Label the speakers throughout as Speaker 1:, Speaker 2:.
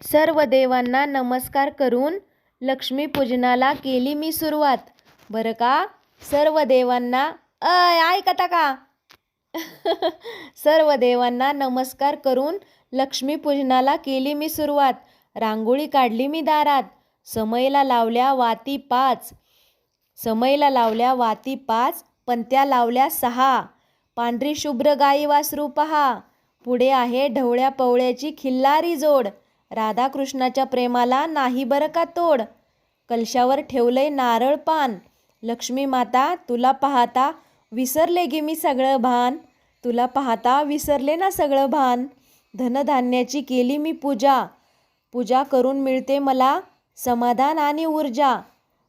Speaker 1: सर्व देवांना नमस्कार करून लक्ष्मीपूजनाला केली मी सुरुवात. बरं का, सर्व देवांना ऐकता का? सर्व देवांना नमस्कार करून लक्ष्मीपूजनाला केली मी सुरुवात. रांगोळी काढली मी दारात, समईला लावल्या वाती 5. समईला लावल्या वाती 5, पंत्या लावल्या 6. पांढरी शुभ्र गाई वासरू पहा, पुढे आहे ढवळ्या पवळ्याची खिल्लारी जोड. राधाकृष्णाच्या प्रेमाला नाही बरं का तोड. कलशावर ठेवलंय नारळ पान, लक्ष्मी माता तुला पाहता विसरले गे मी सगळं भान. तुला पाहता विसरले ना सगळं भान. धनधान्याची केली मी पूजा, पूजा करून मिळते मला समाधान आणि ऊर्जा.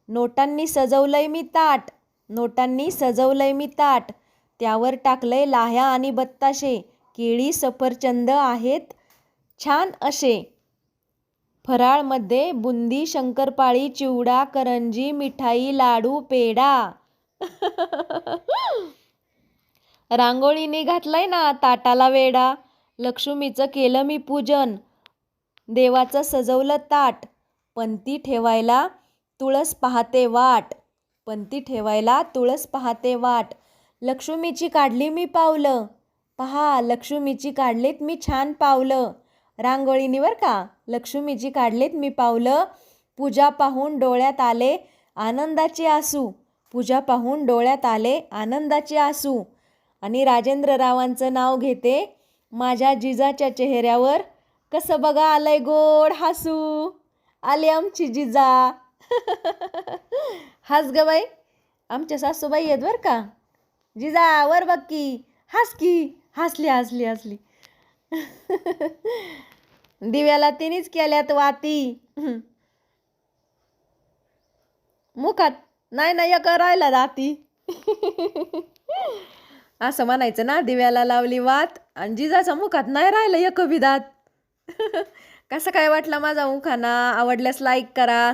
Speaker 1: नोटांनी सजवलंय मी ताट, नोटांनी सजवलंय मी ताट. त्यावर टाकलंय लाह्या आणि बत्ताशे, केळी सफरचंद आहेत छान असे. फराळमध्ये बुंदी, शंकरपाळी, चिवडा, करंजी, मिठाई, लाडू, पेढा. रांगोळीने घातलंय ना ताटाला वेडा. लक्ष्मीचं केलं मी पूजन, देवाचं सजवलं ताट. पंती ठेवायला तुळस पाहते वाट, पंती ठेवायला तुळस पाहते वाट. लक्ष्मीची काढली मी पावलं, पहा लक्ष्मीची काढलीत मी छान पावलं. रांगोळीनी बरं का, लक्ष्मीची काढलीत मी पावलं. पूजा पाहून डोळ्यात आले आनंदाचे आसू, पूजा पाहून डोळ्यात आले आनंदाचे आसू. आणि राजेंद्ररावांचं नाव घेते, माझ्या जिजाच्या चेहऱ्यावर कसं बघा आलंय गोड हसू. आले आमची जिजा. हस ग बाई, आमच्या सासूबाई आहेत बरं का. जिजा वर बघ की, हस की. हसली हसली हसली. दिव्याला तिनेच केल्यात वाती, मुखात नाही ना एक राहिला राती. असं म्हणायचं ना, दिव्याला लावली वात आणि जिजाच्या मुखात नाही राहिलं एक बी दात. कसं काय वाटलं माझा उखाणा? आवडल्यास लाईक करा,